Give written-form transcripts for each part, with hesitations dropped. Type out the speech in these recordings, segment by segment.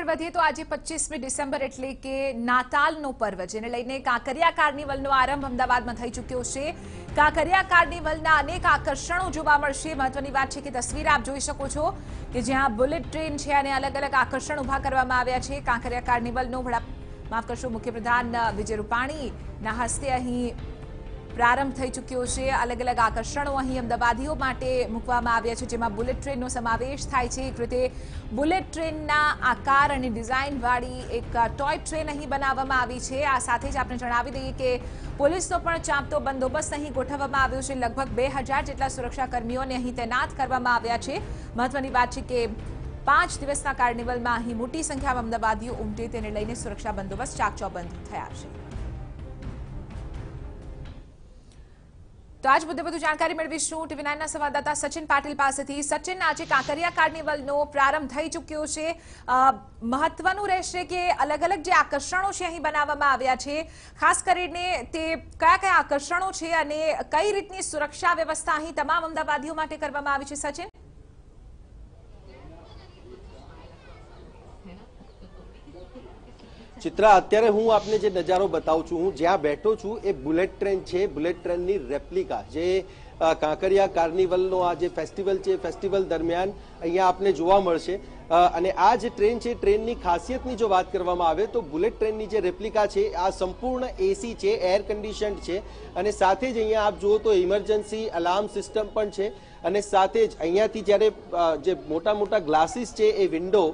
આગળ વધીએ તો આજે 25મી ડિસેમ્બર એટલે કે નાતાલનો પર્વ જેને લઈને કાંકરિયા કાર્નિવલનો આરંભ અમદાવાદમાં થઈ ચૂક્યો છે। કાંકરિયા કાર્નિવલના અનેક આકર્ષણો જોવા મળશે। મહત્વની વાત છે કે તસવીર આપ જોઈ શકો છો કે જ્યાં બુલેટ ટ્રેન છે અને અલગ અલગ આકર્ષણ ઊભા કરવામાં આવ્યા છે। કાંકરિયા કાર્નિવલનો મુખ્યપ્રધાન વિજય રૂપાણીના હસ્તે અહીં પ્રારંભ થઈ ચૂક્યો છે। અલગ અલગ આકર્ષણો અહીં અમદાવાદીઓ માટે મૂકવામાં આવ્યા છે, જેમાં બુલેટ ટ્રેનનો સમાવેશ થાય છે। એક રીતે બુલેટ ટ્રેનના આકાર અને ડિઝાઇનવાળી એક ટોય ટ્રેન અહીં બનાવવામાં આવી છે। આ સાથે જ આપણે જણાવી દઈએ કે પોલીસનો પણ ચાંપતો બંદોબસ્ત અહીં ગોઠવવામાં આવ્યો છે। લગભગ 2000 જેટલા સુરક્ષાકર્મીઓને અહીં તૈનાત કરવામાં આવ્યા છે। મહત્વની વાત છે કે 5 દિવસના કાર્નિવલમાં અહીં મોટી સંખ્યામાં અમદાવાદીઓ ઉમટે તેને લઈને સુરક્ષા બંદોબસ્ત ચાકચોબંધ થયા છે। તો આજ મુદ્દે વધુ જાણકારી મેળવીશું TV9ના સંવાદદાતા સચિન પાટીલ પાસેથી। સચિન, આજે કાંકરિયા કાર્નિવલનો પ્રારંભ થઈ ચૂક્યો છે। મહત્વનું રહેશે કે અલગ અલગ જે આકર્ષણો છે અહીં બનાવવામાં આવ્યા છે, ખાસ કરીને તે કયા કયા આકર્ષણો છે અને કઈ રીતની સુરક્ષા વ્યવસ્થા અહીં તમામ અમદાવાદીઓ માટે કરવામાં આવી છે? સચિન, ચિત્રા, અત્યારે હું આપને જે નજારો બતાવું છું, હું જ્યાં બેઠો છું એ બુલેટ ટ્રેન છે। બુલેટ ટ્રેનની રેપ્લિકા જે કાંકરિયા કાર્નિવલનો આ જે ફેસ્ટિવલ છે, ફેસ્ટિવલ દરમિયાન અહીંયા આપને જોવા મળશે। અને આ જે ટ્રેન છે, ટ્રેનની ખાસિયતની જો વાત કરવામાં આવે તો બુલેટ ટ્રેનની જે રેપ્લિકા છે આ સંપૂર્ણ એસી છે, એર કન્ડિશન્ડ છે અને સાથે જ અહીંયા આપ જુઓ તો ઇમરજન્સી અલાર્મ સિસ્ટમ પણ છે। અને સાથે જ અહીંયાથી જ્યારે જે મોટા મોટા ગ્લાસીસ છે એ વિન્ડો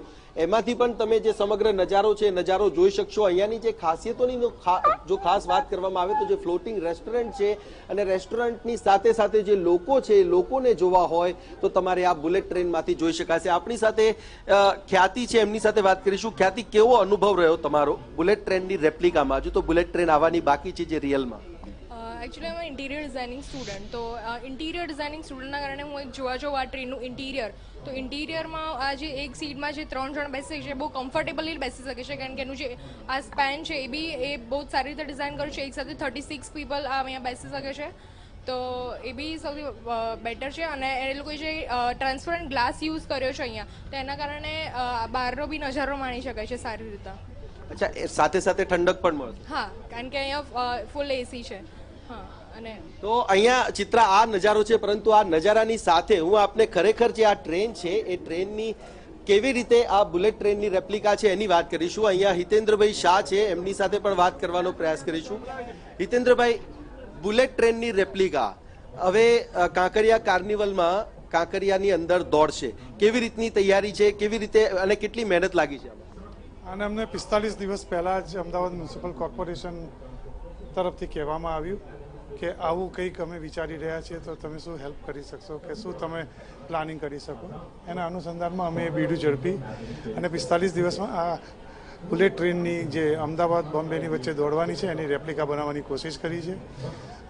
એમાંથી પણ તમે જે સમગ્ર નજારો છે નજારો જોઈ શકશો। અહીંયાની જે ખાસિયતોની જો ખાસ વાત કરવામાં આવે તો જે ફ્લોટિંગ રેસ્ટોરન્ટ છે અને રેસ્ટોરન્ટની સાથે સાથે જે લોકો છે, લોકોને જોવા હોય તો તમારે આ બુલેટ ટ્રેનમાંથી જોઈ શકાશે। આપણી સાથે ખ્યાતિ છે, એમની સાથે વાત કરીશું। ખ્યાતિ, કેવો અનુભવ રહ્યો તમારો બુલેટ ટ્રેનની રેપ્લિકામાં? હજુ તો બુલેટ ટ્રેન આવવાની બાકી છે જે રિયલમાં। एक्चुअली मैं इंटीरियर डिज़ाइनिंग स्टूडेंट, तो इंटीरियर डिज़ाइनिंग स्टूडेंटના કારણે હું એક જોવા આ ટ્રેનનું ઇન્ટિરિયર, તો ઇન્ટિરિયરમાં આ જે એક સીટમાં જે 3 જણ બેસી છે બહુ કમ્ફર્ટેબલી બેસી શકે છે, કારણ કે એનું જે આ સ્પેન છે એ બહુ સારી રીતે ડિઝાઇન કર્યું છે। એક સાથે 36 પીપલ અહીંયા બેસી શકે છે, તો એ બી સૌથી બેટર છે। અને એ લોકોએ જે ટ્રાન્સપરન્ટ ગ્લાસ યુઝ કર્યો છે અહીંયા, તો એના કારણે બહારનો બી નજારો માણી શકાય છે સારી રીતે। અચ્છા, સાથે સાથે ઠંડક પણ મળશે? હા, કારણ કે અહીંયા ફૂલ એસી છે। તો અહીંયા ચિત્રા આ નજારો છે, પરંતુ આ નજારાની સાથે હું આપને ખરેખર જે આ ટ્રેન છે એ ટ્રેનની કેવી રીતે આ બુલેટ ટ્રેનની રેપ્લિકા છે એની વાત કરીશું। અહીંયા હિતેન્દ્રભાઈ શાહ છે, એમની સાથે પણ વાત કરવાનો પ્રયાસ કરીશું। હિતેન્દ્રભાઈ, બુલેટ ટ્રેનની રેપ્લિકા હવે કાંકરિયા કાર્નિવલમાં કાંકરિયાની અંદર દોડશે, કેવી રીતની તૈયારી છે, કેવી રીતે અને કેટલી મહેનત લાગી છે? અને અમને 45 દિવસ પહેલા જ અમદાવાદ મ્યુનિસિપલ કોર્પોરેશન તરફથી કહેવામાં આવ્યું કે આવું કંઈક અમે વિચારી રહ્યા છીએ, તો તમે શું હેલ્પ કરી શકશો, કે શું તમે પ્લાનિંગ કરી શકો? એના અનુસંધાનમાં અમે બીડું ઝડપી અને 45 દિવસમાં આ બુલેટ ટ્રેનની જે અમદાવાદ બોમ્બેની વચ્ચે દોડવાની છે એની રેપ્લિકા બનાવવાની કોશિશ કરી છે।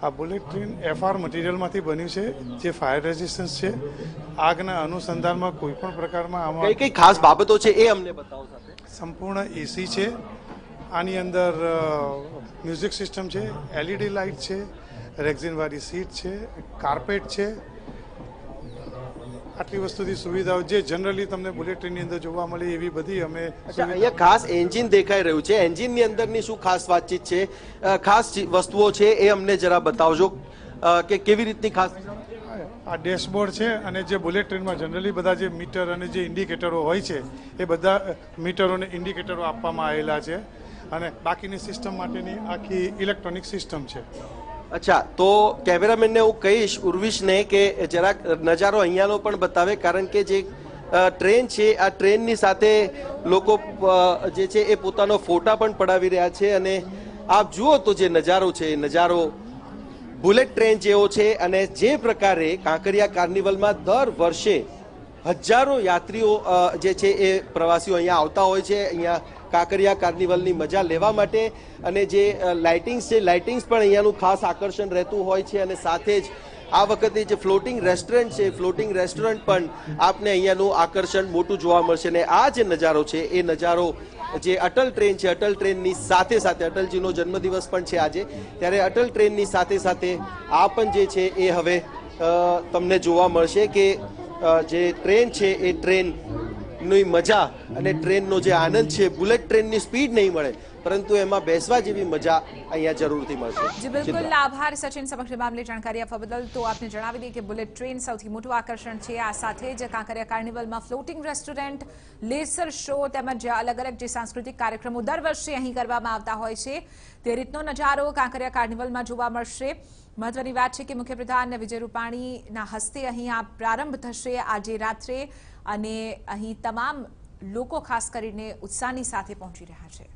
આ બુલેટ ટ્રેન FR મટીરિયલમાંથી બન્યું છે, જે ફાયર રેઝિસ્ટન્સ છે। આગના અનુસંધાનમાં કોઈ પણ પ્રકારમાં આમાં કઈ ખાસ બાબતો છે એ અમને બતાવો। સાથે સંપૂર્ણ એસી છે, આની અંદર મ્યુઝિક સિસ્ટમ છે, LED લાઇટ છે, રેક્ઝિનવાળી સીટ છે, કાર્પેટ છે। આટલી વસ્તુની સુવિધાઓ જે જનરલી તમને બુલેટ ટ્રેનની અંદર જોવા મળે એવી બધી અમે અહીંયા ખાસ એન્જિન દેખાઈ રહ્યું છે, એન્જિનની અંદરની શું ખાસ વાતચીત છે, ખાસ વસ્તુઓ છે એ અમને જરા બતાવજો કે કેવી રીતની ખાસ? આ ડેશબોર્ડ છે અને જે બુલેટ ટ્રેનમાં જનરલી બધા જે મીટર અને જે ઇન્ડિકેટરો હોય છે એ બધા મીટરોને ઇન્ડિકેટરો આપવામાં આવેલા છે અને બાકીની સિસ્ટમ માટેની આખી ઇલેક્ટ્રોનિક સિસ્ટમ છે। અચ્છા, તો કેમેરામેનને હું કહીશ ઉર્વિશને કે જરાક નજારો અહીંયાનો પણ બતાવે, કારણ કે જે ટ્રેન છે આ ટ્રેનની સાથે લોકો જે છે એ પોતાનો ફોટા પણ પડાવી રહ્યા છે। અને આપ જુઓ તો જે નજારો છે એ નજારો બુલેટ ટ્રેન જેવો છે। અને જે પ્રકારે કાંકરિયા કાર્નિવલમાં દર વર્ષે હજારો યાત્રીઓ જે છે એ પ્રવાસીઓ અહીંયા આવતા હોય છે, અહીંયા કાંકરિયા કાર્નિવલની મજા લેવા માટે। અને જે લાઇટિંગ્સ છે, લાઇટિંગ્સ પણ અહીંયાનું ખાસ આકર્ષણ રહેતું હોય છે। અને સાથે જ આ વખતે જે ફ્લોટિંગ રેસ્ટોરન્ટ છે, ફ્લોટિંગ રેસ્ટોરન્ટ પણ આપને અહીંયાનું આકર્ષણ મોટું જોવા મળશે। અને આ જે નજારો છે એ નજારો જે અટલ ટ્રેન છે, અટલ ટ્રેનની સાથે સાથે અટલજીનો જન્મદિવસ પણ છે આજે, ત્યારે અટલ ટ્રેનની સાથે સાથે આ પણ જે છે એ હવે તમને જોવા મળશે કે જે ટ્રેન છે એ ટ્રેન ટ્રેનની મજા અને ટ્રેનનો જે આનંદ છે, બુલેટ ટ્રેનની સ્પીડ નહીં મળે, પરંતુ એમાં બેસવા જેવી મજા અહીંયા જરૂરથી મળશે. જી બિલકુલ, આભાર સચિન સમગ્ર મામલે જાણકારી આપવા બદલ. તો આપને જણાવી દઈએ કે બુલેટ ટ્રેન સૌથી મોટું આકર્ષણ છે. આ સાથે જ કાંકરિયા કાર્નિવલમાં ફ્લોટિંગ રેસ્ટોરન્ટ, લેસર શો તેમજ અલગ અલગ જે સાંસ્કૃતિક કાર્યક્રમો દર વર્ષે અહીં કરવામાં આવતા હોય છે, તે રીતનો નજારો કાંકરિયા કાર્નિવલમાં જોવા મળશે. મહત્વની વાત છે કે મુખ્યપ્રધાન વિજય રૂપાણીના હસ્તે અહીં આ પ્રારંભ થશે આજે રાત્રે, અને અહીં તમામ લોકો ખાસ કરીને ઉત્સાહની સાથે પહોંચી રહ્યા છે.